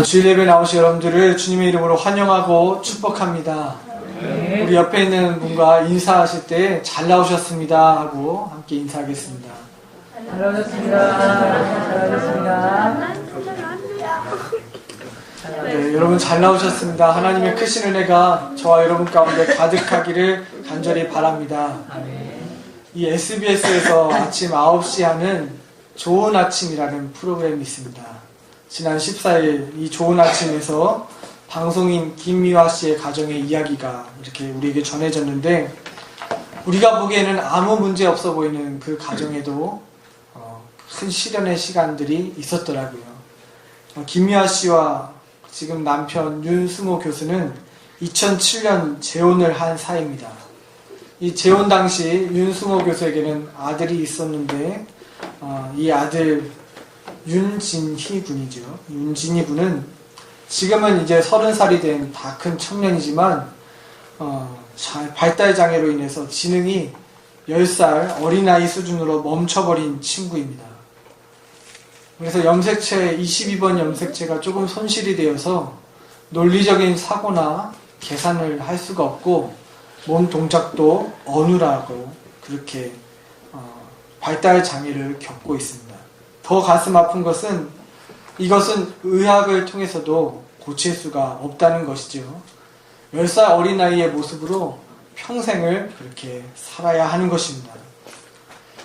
주일 예배 나오신 여러분들을 주님의 이름으로 환영하고 축복합니다. 우리 옆에 있는 분과 인사하실 때 잘 나오셨습니다 하고 함께 인사하겠습니다. 잘 나오셨습니다. 잘 나오셨습니다. 네, 여러분 잘 나오셨습니다. 하나님의 크신 은혜가 저와 여러분 가운데 가득하기를 간절히 바랍니다. 이 SBS에서 아침 9시 하는 좋은 아침이라는 프로그램이 있습니다. 지난 14일 이 좋은 아침에서 방송인 김미화 씨의 가정의 이야기가 이렇게 우리에게 전해졌는데, 우리가 보기에는 아무 문제 없어 보이는 그 가정에도 큰 시련의 시간들이 있었더라고요. 김미화 씨와 지금 남편 윤승호 교수는 2007년 재혼을 한 사이입니다. 이 재혼 당시 윤승호 교수에게는 아들이 있었는데 이 아들 윤진희 군이죠. 윤진희 군은 지금은 이제 30살이 된 다 큰 청년이지만 발달 장애로 인해서 지능이 10살 어린아이 수준으로 멈춰버린 친구입니다. 그래서 염색체 22번 염색체가 조금 손실이 되어서 논리적인 사고나 계산을 할 수가 없고 몸 동작도 어눌하고 그렇게 발달 장애를 겪고 있습니다. 더 가슴 아픈 것은 이것은 의학을 통해서도 고칠 수가 없다는 것이죠. 10살 어린아이의 모습으로 평생을 그렇게 살아야 하는 것입니다.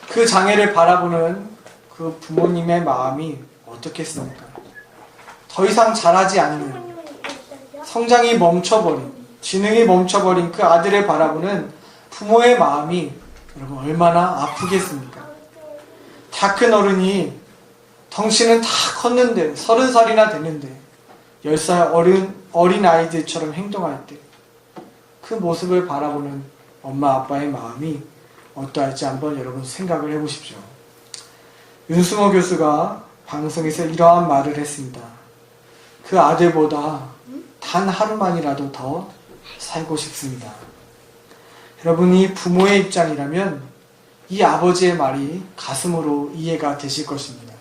그 장애를 바라보는 그 부모님의 마음이 어떻겠습니까? 더 이상 자라지 않는, 성장이 멈춰버린, 지능이 멈춰버린 그 아들을 바라보는 부모의 마음이 여러분 얼마나 아프겠습니까? 다 큰 어른이 덩치는 다 컸는데 30살이나 됐는데 10살 어린 아이들처럼 행동할 때 그 모습을 바라보는 엄마 아빠의 마음이 어떠할지 한번 여러분 생각을 해보십시오. 윤승호 교수가 방송에서 이러한 말을 했습니다. 그 아들보다 단 하루만이라도 더 살고 싶습니다. 여러분이 부모의 입장이라면 이 아버지의 말이 가슴으로 이해가 되실 것입니다.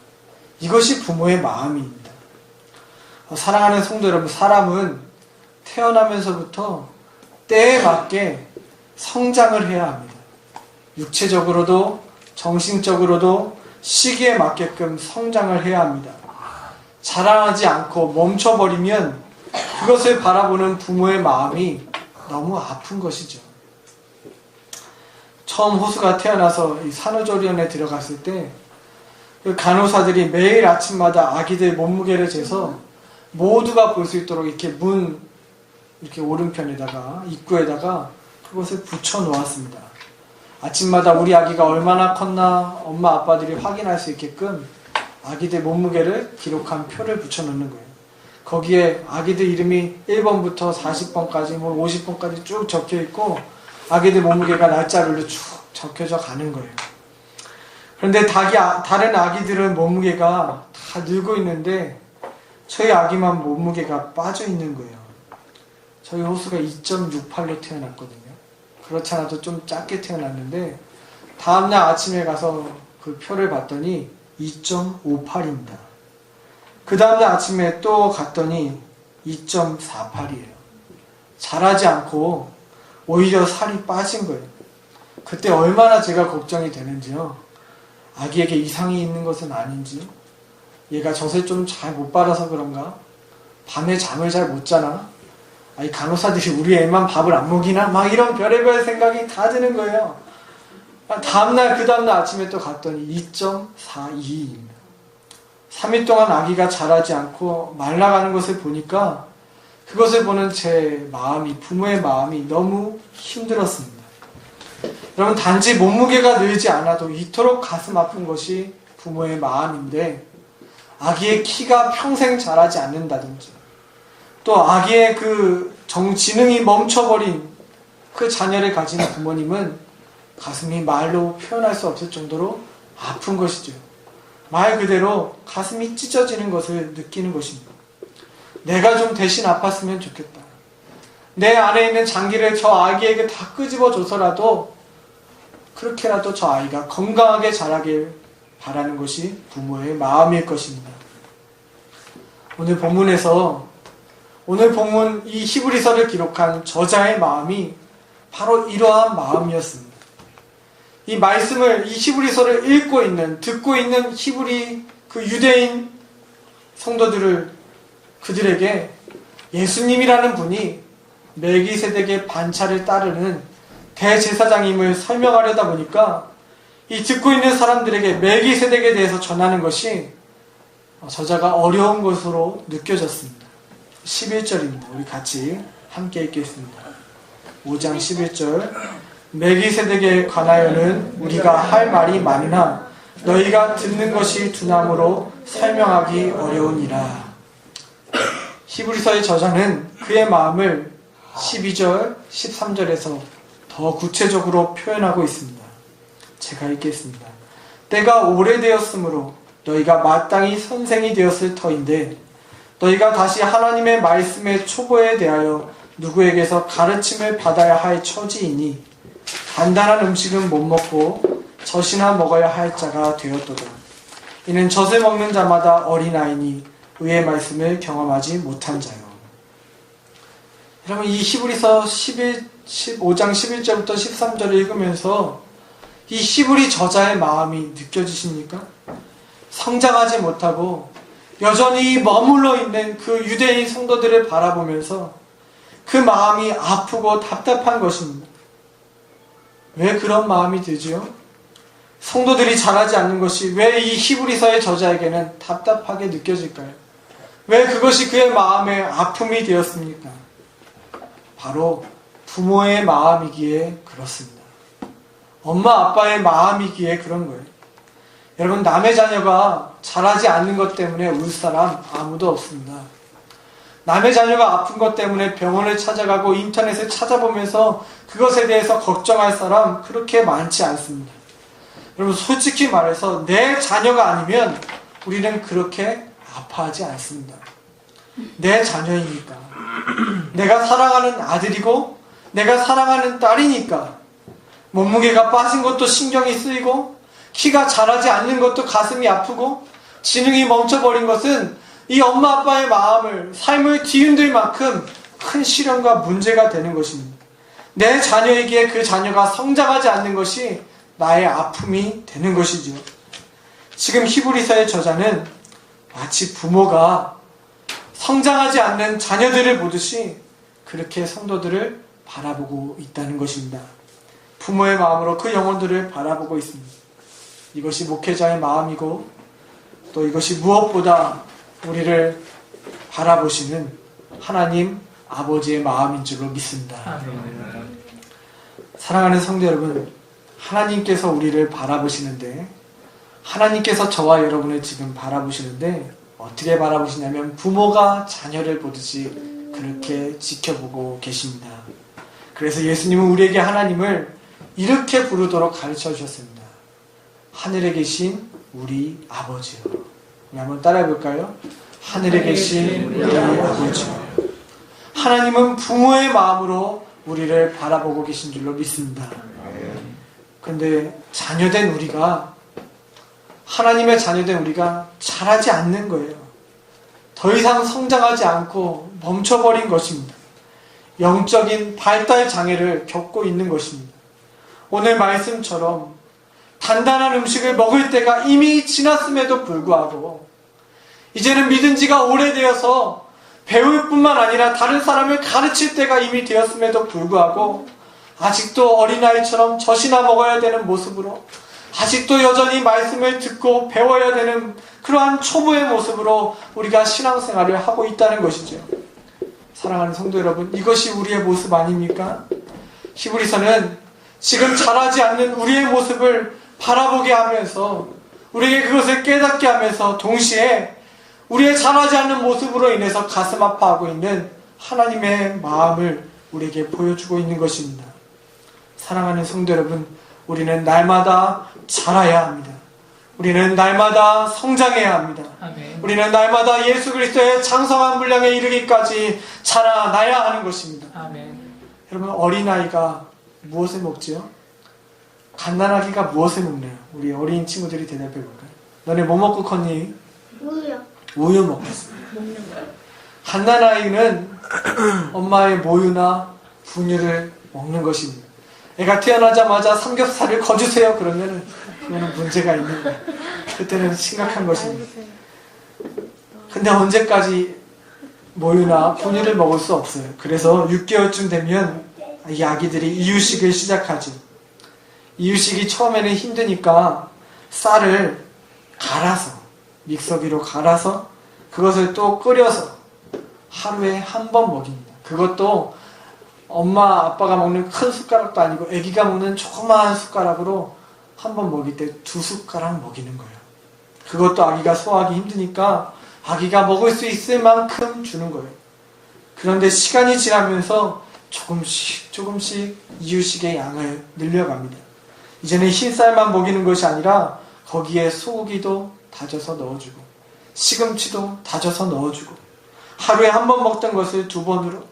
이것이 부모의 마음입니다. 사랑하는 성도 여러분, 사람은 태어나면서부터 때에 맞게 성장을 해야 합니다. 육체적으로도 정신적으로도 시기에 맞게끔 성장을 해야 합니다. 자라나지 않고 멈춰버리면 그것을 바라보는 부모의 마음이 너무 아픈 것이죠. 처음 호수가 태어나서 이 산후조리원에 들어갔을 때 그 간호사들이 매일 아침마다 아기들 몸무게를 재서 모두가 볼 수 있도록 이렇게 이렇게 오른편에다가 입구에다가 그것을 붙여 놓았습니다. 아침마다 우리 아기가 얼마나 컸나 엄마 아빠들이 확인할 수 있게끔 아기들 몸무게를 기록한 표를 붙여 놓는 거예요. 거기에 아기들 이름이 1번부터 40번까지 50번까지 쭉 적혀 있고 아기들 몸무게가 날짜별로 쭉 적혀져 가는 거예요. 그런데 다른 아기들은 몸무게가 다 늘고 있는데 저희 아기만 몸무게가 빠져 있는 거예요. 저희 호수가 2.68로 태어났거든요. 그렇지 않아도 좀 작게 태어났는데 다음날 아침에 가서 그 표를 봤더니 2.58입니다. 그 다음날 아침에 또 갔더니 2.48이에요. 자라지 않고 오히려 살이 빠진 거예요. 그때 얼마나 제가 걱정이 되는지요. 아기에게 이상이 있는 것은 아닌지, 얘가 젖을 좀 잘 못 빨아서 그런가? 밤에 잠을 잘 못 자나? 아니 간호사들이 우리 애만 밥을 안 먹이나? 막 이런 별의별 생각이 다 드는 거예요. 그 다음날 아침에 또 갔더니 2.42입니다. 3일 동안 아기가 자라지 않고 말라가는 것을 보니까 그것을 보는 제 마음이, 부모의 마음이 너무 힘들었습니다. 여러분, 단지 몸무게가 늘지 않아도 이토록 가슴 아픈 것이 부모의 마음인데, 아기의 키가 평생 자라지 않는다든지, 또 아기의 그 지능이 멈춰버린 그 자녀를 가진 부모님은 가슴이 말로 표현할 수 없을 정도로 아픈 것이죠. 말 그대로 가슴이 찢어지는 것을 느끼는 것입니다. 내가 좀 대신 아팠으면 좋겠다. 내 안에 있는 장기를 저 아기에게 다 끄집어줘서라도 그렇게라도 저 아이가 건강하게 자라길 바라는 것이 부모의 마음일 것입니다. 오늘 본문 이 히브리서를 기록한 저자의 마음이 바로 이러한 마음이었습니다. 이 말씀을, 이 히브리서를 읽고 있는, 듣고 있는 히브리 그 유대인 그들에게 예수님이라는 분이 멜기세덱의 반차를 따르는 대제사장임을 설명하려다 보니까 이 듣고 있는 사람들에게 멜기세덱에 대해서 전하는 것이 저자가 어려운 것으로 느껴졌습니다. 11절입니다. 우리 같이 함께 읽겠습니다. 5장 11절. 멜기세덱에 관하여는 우리가 할 말이 많으나 너희가 듣는 것이 두나무로 설명하기 어려우니라. 히브리서의 저자는 그의 마음을 12절, 13절에서 더 구체적으로 표현하고 있습니다. 제가 읽겠습니다. 때가 오래되었으므로 너희가 마땅히 선생이 되었을 터인데 너희가 다시 하나님의 말씀의 초보에 대하여 누구에게서 가르침을 받아야 할 처지이니 단단한 음식은 못 먹고 젖이나 먹어야 할 자가 되었도다. 이는 젖을 먹는 자마다 어린아이니 의의 말씀을 경험하지 못한 자요. 여러분, 이 히브리서 15장 11절부터 13절을 읽으면서 이 히브리 저자의 마음이 느껴지십니까? 성장하지 못하고 여전히 머물러 있는 그 유대인 성도들을 바라보면서 그 마음이 아프고 답답한 것입니다. 왜 그런 마음이 들지요? 성도들이 자라지 않는 것이 왜 이 히브리서의 저자에게는 답답하게 느껴질까요? 왜 그것이 그의 마음의 아픔이 되었습니까? 바로 부모의 마음이기에 그렇습니다. 엄마 아빠의 마음이기에 그런 거예요. 여러분, 남의 자녀가 자라지 않는 것 때문에 울 사람 아무도 없습니다. 남의 자녀가 아픈 것 때문에 병원을 찾아가고 인터넷을 찾아보면서 그것에 대해서 걱정할 사람 그렇게 많지 않습니다. 여러분, 솔직히 말해서 내 자녀가 아니면 우리는 그렇게 아파하지 않습니다. 내 자녀이니까. 내가 사랑하는 아들이고 내가 사랑하는 딸이니까. 몸무게가 빠진 것도 신경이 쓰이고 키가 자라지 않는 것도 가슴이 아프고 지능이 멈춰버린 것은 이 엄마 아빠의 마음을, 삶을 뒤흔들 만큼 큰 시련과 문제가 되는 것입니다. 내 자녀이기에 그 자녀가 성장하지 않는 것이 나의 아픔이 되는 것이죠. 지금 히브리서의 저자는 마치 부모가 성장하지 않는 자녀들을 보듯이 그렇게 성도들을 바라보고 있다는 것입니다. 부모의 마음으로 그 영혼들을 바라보고 있습니다. 이것이 목회자의 마음이고 또 이것이 무엇보다 우리를 바라보시는 하나님 아버지의 마음인 줄로 믿습니다. 사랑하는 성도 여러분, 하나님께서 우리를 바라보시는데, 하나님께서 저와 여러분을 지금 바라보시는데 어떻게 바라보시냐면 부모가 자녀를 보듯이 그렇게 지켜보고 계십니다. 그래서 예수님은 우리에게 하나님을 이렇게 부르도록 가르쳐 주셨습니다. 하늘에 계신 우리 아버지요. 우리 한번 따라해 볼까요? 하늘에 계신 우리 아버지요. 하나님은 부모의 마음으로 우리를 바라보고 계신 줄로 믿습니다. 그런데 자녀된 우리가, 하나님의 자녀된 우리가 자라지 않는 거예요. 더 이상 성장하지 않고 멈춰버린 것입니다. 영적인 발달 장애를 겪고 있는 것입니다. 오늘 말씀처럼 단단한 음식을 먹을 때가 이미 지났음에도 불구하고 이제는 믿은 지가 오래되어서 배울 뿐만 아니라 다른 사람을 가르칠 때가 이미 되었음에도 불구하고 아직도 어린아이처럼 젖이나 먹어야 되는 모습으로, 아직도 여전히 말씀을 듣고 배워야 되는 그러한 초보의 모습으로 우리가 신앙생활을 하고 있다는 것이죠. 사랑하는 성도 여러분, 이것이 우리의 모습 아닙니까? 히브리서는 지금 자라지 않는 우리의 모습을 바라보게 하면서 우리에게 그것을 깨닫게 하면서 동시에 우리의 자라지 않는 모습으로 인해서 가슴 아파하고 있는 하나님의 마음을 우리에게 보여주고 있는 것입니다. 사랑하는 성도 여러분, 우리는 날마다 자라야 합니다. 우리는 날마다 성장해야 합니다. 아멘. 우리는 날마다 예수 그리스도의 장성한 분량에 이르기까지 자라나야 하는 것입니다. 아멘. 여러분, 어린아이가 무엇을 먹지요? 갓난아기가 무엇을 먹나요? 우리 어린 친구들이 대답해 볼까요? 너네 뭐 먹고 컸니? 우유요. 우유 먹고 있습니다. 갓난아이는 엄마의 모유나 분유를 먹는 것입니다. 애가 태어나자마자 삼겹살을 거주세요 그러면은 그거는 문제가 있는 거예요. 그때는 심각한 것입니다. 근데 언제까지 모유나 분유를 먹을 수 없어요. 그래서 6개월쯤 되면 이 아기들이 이유식을 시작하죠. 이유식이 처음에는 힘드니까 쌀을 갈아서 믹서기로 갈아서 그것을 또 끓여서 하루에 한 번 먹입니다. 그것도 엄마 아빠가 먹는 큰 숟가락도 아니고 아기가 먹는 조그마한 숟가락으로 한 번 먹일 때 2숟가락 먹이는 거예요. 그것도 아기가 소화하기 힘드니까 아기가 먹을 수 있을 만큼 주는 거예요. 그런데 시간이 지나면서 조금씩 이유식의 양을 늘려갑니다. 이제는 흰쌀만 먹이는 것이 아니라 거기에 소고기도 다져서 넣어주고 시금치도 다져서 넣어주고 하루에 한 번 먹던 것을 2번으로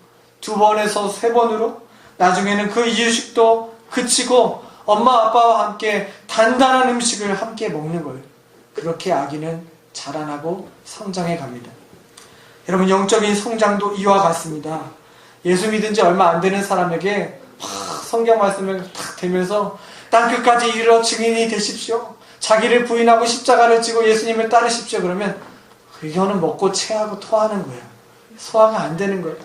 2번에서 3번으로 나중에는 그 이유식도 그치고 엄마 아빠와 함께 단단한 음식을 함께 먹는 거예요. 그렇게 아기는 자라나고 성장해 갑니다. 여러분 영적인 성장도 이와 같습니다. 예수 믿은 지 얼마 안 되는 사람에게 성경 말씀을 탁 대면서 땅끝까지 이르러 증인이 되십시오. 자기를 부인하고 십자가를 지고 예수님을 따르십시오. 그러면 이거는 먹고 체하고 토하는 거예요. 소화가 안 되는 거예요.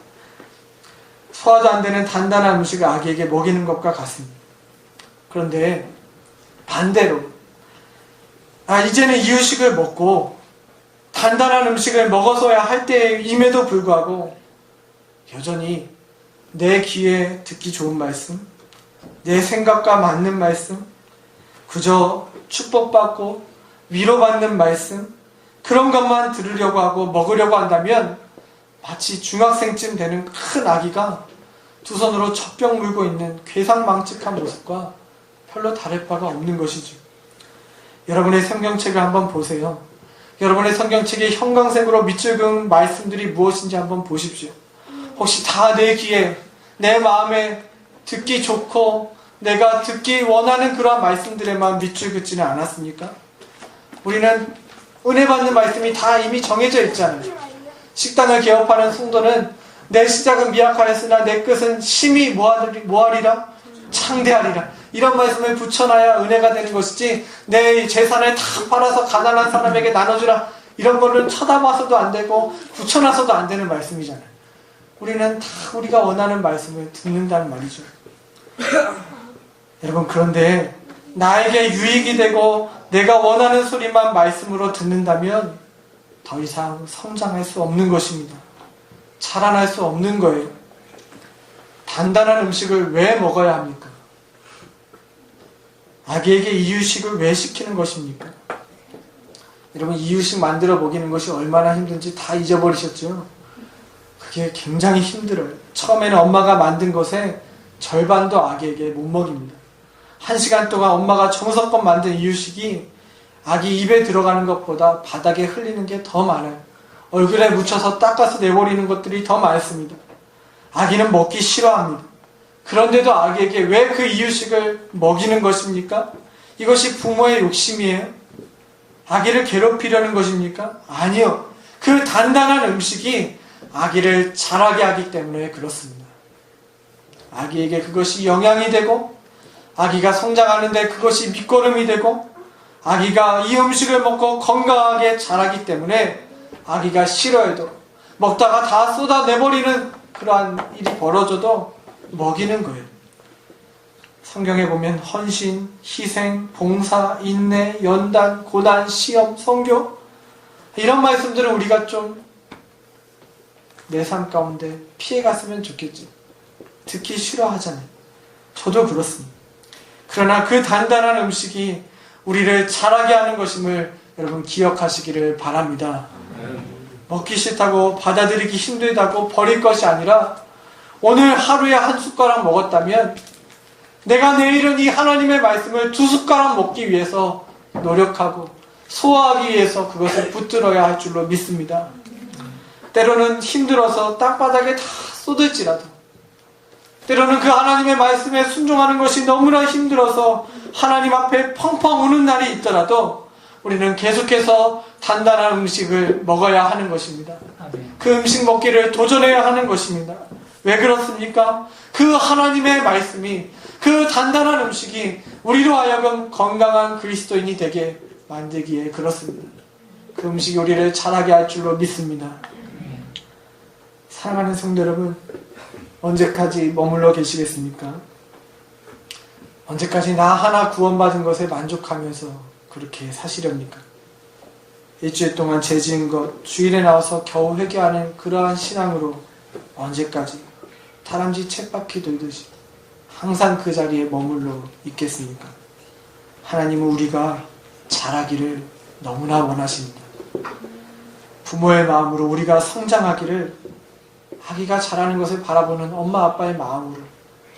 소화도 안 되는 단단한 음식을 아기에게 먹이는 것과 같습니다. 그런데 반대로 이제는 이유식을 먹고 단단한 음식을 먹어서야 할 때임에도 불구하고 여전히 내 귀에 듣기 좋은 말씀, 내 생각과 맞는 말씀, 그저 축복받고 위로받는 말씀, 그런 것만 들으려고 하고 먹으려고 한다면 마치 중학생쯤 되는 큰 아기가 2손으로 젖병 물고 있는 괴상망측한 모습과 별로 다를 바가 없는 것이죠. 여러분의 성경책을 한번 보세요. 여러분의 성경책의 형광색으로 밑줄 그은 말씀들이 무엇인지 한번 보십시오. 혹시 다 내 귀에, 내 마음에 듣기 좋고 내가 듣기 원하는 그러한 말씀들에만 밑줄 긋지는 않았습니까? 우리는 은혜 받는 말씀이 다 이미 정해져 있잖아요. 식당을 개업하는 성도는 내 시작은 미약하였으나 내 끝은 심히 뭐하리라? 창대하리라. 이런 말씀을 붙여놔야 은혜가 되는 것이지 내 재산을 다 팔아서 가난한 사람에게 나눠주라. 이런 거는 쳐다봐서도 안 되고 붙여놔서도 안 되는 말씀이잖아요. 우리는 다 우리가 원하는 말씀을 듣는다는 말이죠. 여러분 그런데 나에게 유익이 되고 내가 원하는 소리만 말씀으로 듣는다면 더 이상 성장할 수 없는 것입니다. 자라날 수 없는 거예요. 단단한 음식을 왜 먹어야 합니까? 아기에게 이유식을 왜 시키는 것입니까? 여러분 이유식 만들어 먹이는 것이 얼마나 힘든지 다 잊어버리셨죠? 그게 굉장히 힘들어요. 처음에는 엄마가 만든 것에 절반도 아기에게 못 먹입니다. 1시간 동안 엄마가 정성껏 만든 이유식이 아기 입에 들어가는 것보다 바닥에 흘리는 게 더 많아요. 얼굴에 묻혀서 닦아서 내버리는 것들이 더 많습니다. 아기는 먹기 싫어합니다. 그런데도 아기에게 왜 그 이유식을 먹이는 것입니까? 이것이 부모의 욕심이에요? 아기를 괴롭히려는 것입니까? 아니요. 그 단단한 음식이 아기를 자라게 하기 때문에 그렇습니다. 아기에게 그것이 영양이 되고 아기가 성장하는데 그것이 밑거름이 되고 아기가 이 음식을 먹고 건강하게 자라기 때문에 아기가 싫어해도 먹다가 다 쏟아내버리는 그러한 일이 벌어져도 먹이는 거예요. 성경에 보면 헌신, 희생, 봉사, 인내, 연단, 고난, 시험, 성교 이런 말씀들은 우리가 좀 내 삶 가운데 피해갔으면 좋겠죠. 듣기 싫어하잖아요. 저도 그렇습니다. 그러나 그 단단한 음식이 우리를 자라게 하는 것임을 여러분 기억하시기를 바랍니다. 먹기 싫다고 받아들이기 힘들다고 버릴 것이 아니라 오늘 하루에 한 숟가락 먹었다면 내가 내일은 이 하나님의 말씀을 2숟가락 먹기 위해서 노력하고 소화하기 위해서 그것을 붙들어야 할 줄로 믿습니다. 때로는 힘들어서 땅바닥에 다 쏟을지라도 때로는 그 하나님의 말씀에 순종하는 것이 너무나 힘들어서 하나님 앞에 펑펑 우는 날이 있더라도 우리는 계속해서 단단한 음식을 먹어야 하는 것입니다. 아멘. 그 음식 먹기를 도전해야 하는 것입니다. 왜 그렇습니까? 그 하나님의 말씀이, 그 단단한 음식이 우리로 하여금 건강한 그리스도인이 되게 만들기에 그렇습니다. 그 음식이 우리를 자라게 할 줄로 믿습니다. 사랑하는 성도 여러분, 언제까지 머물러 계시겠습니까? 언제까지 나 하나 구원받은 것에 만족하면서 그렇게 사시렵니까? 일주일 동안 죄 지은 것, 주일에 나와서 겨우 회개하는 그러한 신앙으로 언제까지 다람쥐 쳇바퀴 돌듯이 항상 그 자리에 머물러 있겠습니까? 하나님은 우리가 자라기를 너무나 원하십니다. 부모의 마음으로 우리가 성장하기를, 아기가 자라는 것을 바라보는 엄마 아빠의 마음으로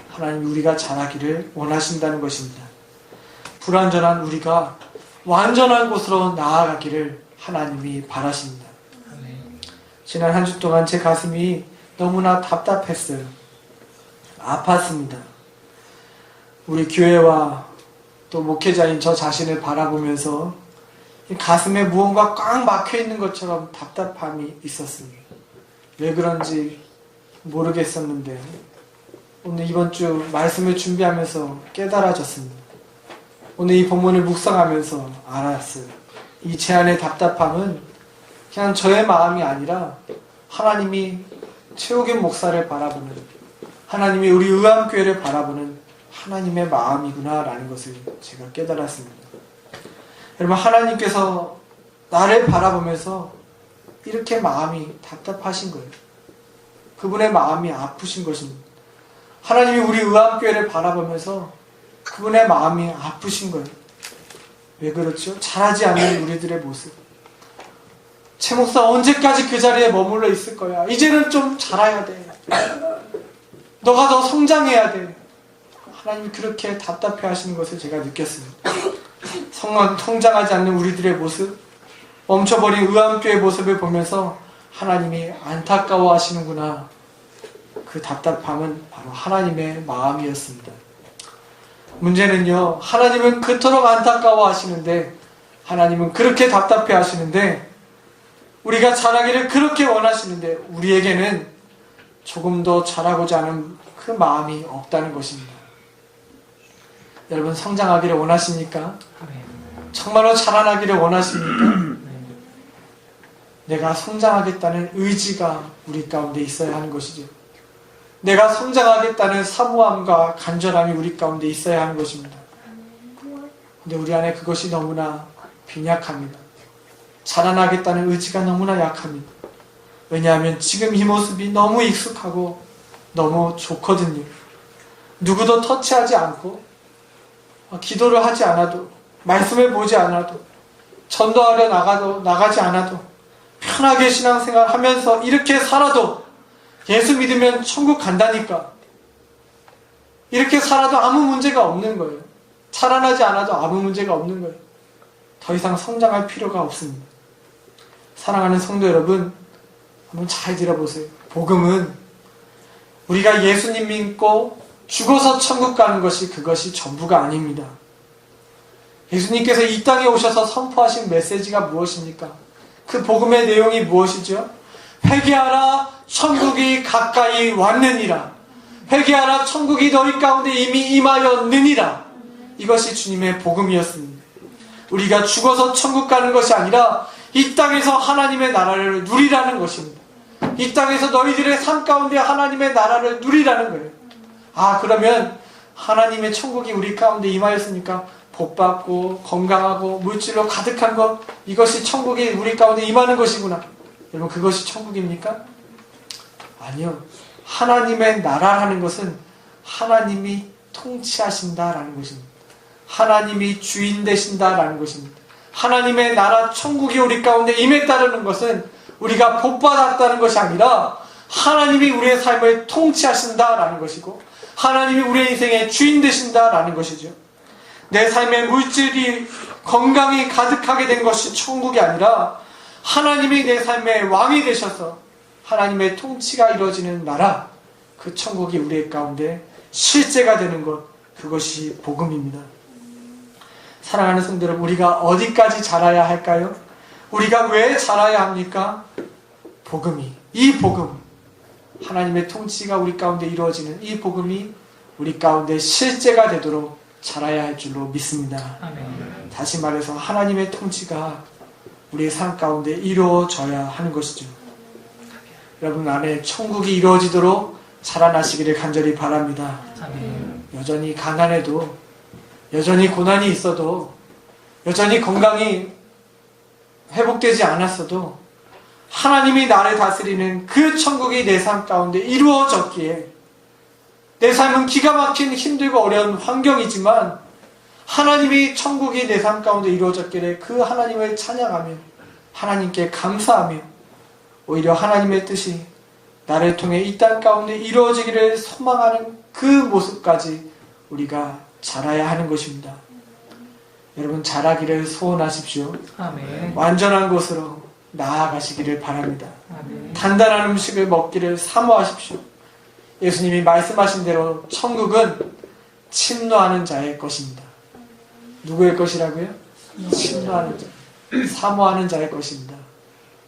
하나님이 우리가 자라기를 원하신다는 것입니다. 불완전한 우리가 완전한 곳으로 나아가기를 하나님이 바라십니다. 지난 한 주 동안 제 가슴이 너무나 답답했어요. 아팠습니다. 우리 교회와 또 목회자인 저 자신을 바라보면서 가슴에 무언가 꽉 막혀있는 것처럼 답답함이 있었습니다. 왜 그런지 모르겠었는데 오늘 이번 주 말씀을 준비하면서 깨달아졌습니다. 오늘 이 본문을 묵상하면서 알았어요. 이 제 안의 답답함은 그냥 저의 마음이 아니라 하나님이 최욱임 목사를 바라보는, 하나님이 우리 의암교회를 바라보는 하나님의 마음이구나 라는 것을 제가 깨달았습니다. 여러분, 하나님께서 나를 바라보면서 이렇게 마음이 답답하신 거예요. 그분의 마음이 아프신 것입니다. 하나님이 우리 의암교회를 바라보면서 그분의 마음이 아프신 거예요. 왜 그렇죠? 자라지 않는 우리들의 모습. 최 목사 언제까지 그 자리에 머물러 있을 거야? 이제는 좀 자라야 돼. 너가 더 성장해야 돼. 하나님이 그렇게 답답해 하시는 것을 제가 느꼈습니다. 성장하지 않는 우리들의 모습, 멈춰버린 의암교의 모습을 보면서 하나님이 안타까워 하시는구나. 그 답답함은 바로 하나님의 마음이었습니다. 문제는요, 하나님은 그토록 안타까워 하시는데, 하나님은 그렇게 답답해 하시는데, 우리가 자라기를 그렇게 원하시는데, 우리에게는 조금 더 자라고자 하는 그 마음이 없다는 것입니다. 여러분, 성장하기를 원하십니까? 정말로 자라나기를 원하십니까? 내가 성장하겠다는 의지가 우리 가운데 있어야 하는 것이죠. 내가 성장하겠다는 사모함과 간절함이 우리 가운데 있어야 하는 것입니다. 근데 우리 안에 그것이 너무나 빈약합니다. 자라나겠다는 의지가 너무나 약합니다. 왜냐하면 지금 이 모습이 너무 익숙하고 너무 좋거든요. 누구도 터치하지 않고, 기도를 하지 않아도, 말씀을 보지 않아도, 전도하려 나가지 않아도, 편하게 신앙생활 하면서 이렇게 살아도 예수 믿으면 천국 간다니까. 이렇게 살아도 아무 문제가 없는 거예요. 자라나지 않아도 아무 문제가 없는 거예요. 더 이상 성장할 필요가 없습니다. 사랑하는 성도 여러분, 한번 잘 들어보세요. 복음은 우리가 예수님 믿고 죽어서 천국 가는 것이 그것이 전부가 아닙니다. 예수님께서 이 땅에 오셔서 선포하신 메시지가 무엇입니까? 그 복음의 내용이 무엇이죠? 회개하라, 천국이 가까이 왔느니라. 회개하라, 천국이 너희 가운데 이미 임하였느니라. 이것이 주님의 복음이었습니다. 우리가 죽어서 천국 가는 것이 아니라 이 땅에서 하나님의 나라를 누리라는 것입니다. 이 땅에서 너희들의 삶 가운데 하나님의 나라를 누리라는 거예요. 그러면 하나님의 천국이 우리 가운데 임하였으니까 복받고 건강하고 물질로 가득한 것, 이것이 천국이 우리 가운데 임하는 것이구나. 여러분, 그것이 천국입니까? 아니요. 하나님의 나라라는 것은 하나님이 통치하신다라는 것입니다. 하나님이 주인 되신다라는 것입니다. 하나님의 나라 천국이 우리 가운데 임했다는 것은 우리가 복받았다는 것이 아니라 하나님이 우리의 삶을 통치하신다라는 것이고, 하나님이 우리의 인생의 주인 되신다라는 것이죠. 내 삶의 물질이 건강이 가득하게 된 것이 천국이 아니라 하나님이 내 삶의 왕이 되셔서 하나님의 통치가 이루어지는 나라, 그 천국이 우리 가운데 실제가 되는 것, 그것이 복음입니다. 사랑하는 성도 여러분, 우리가 어디까지 자라야 할까요? 우리가 왜 자라야 합니까? 복음이, 이 복음, 하나님의 통치가 우리 가운데 이루어지는 이 복음이 우리 가운데 실제가 되도록 자라야 할 줄로 믿습니다. 아멘. 다시 말해서 하나님의 통치가 우리의 삶 가운데 이루어져야 하는 것이죠. 여러분 안에 천국이 이루어지도록 자라나시기를 간절히 바랍니다. 아멘. 여전히 가난해도, 여전히 고난이 있어도, 여전히 건강이 회복되지 않았어도 하나님이 나를 다스리는 그 천국이 내 삶 가운데 이루어졌기에, 내 삶은 기가 막힌 힘들고 어려운 환경이지만 하나님이 천국이 내 삶 가운데 이루어졌기에 그 하나님을 찬양하며 하나님께 감사하며 오히려 하나님의 뜻이 나를 통해 이 땅 가운데 이루어지기를 소망하는 그 모습까지 우리가 자라야 하는 것입니다. 여러분 자라기를 소원하십시오. 아멘. 완전한 곳으로 나아가시기를 바랍니다. 아멘. 단단한 음식을 먹기를 사모하십시오. 예수님이 말씀하신 대로 천국은 침노하는 자의 것입니다. 누구의 것이라고요? 침노하는 자, 사모하는 자의 것입니다.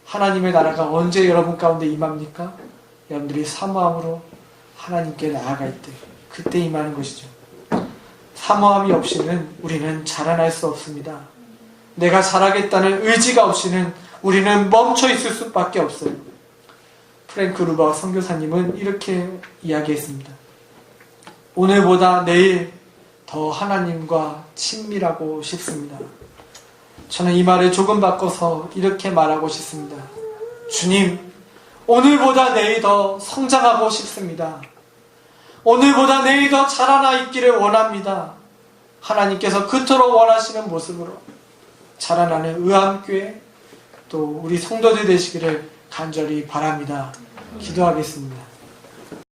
하나님의 나라가 언제 여러분 가운데 임합니까? 여러분들이 사모함으로 하나님께 나아갈 때, 그때 임하는 것이죠. 사모함이 없이는 우리는 자라날 수 없습니다. 내가 자라겠다는 의지가 없이는 우리는 멈춰 있을 수밖에 없어요. 프랭크 루버 선교사님은 이렇게 이야기했습니다. 오늘보다 내일 더 하나님과 친밀하고 싶습니다. 저는 이 말을 조금 바꿔서 이렇게 말하고 싶습니다. 주님, 오늘보다 내일 더 성장하고 싶습니다. 오늘보다 내일 더 자라나 있기를 원합니다. 하나님께서 그토록 원하시는 모습으로 자라나는 의암교회, 또 우리 성도들 되시기를 간절히 바랍니다. 기도하겠습니다.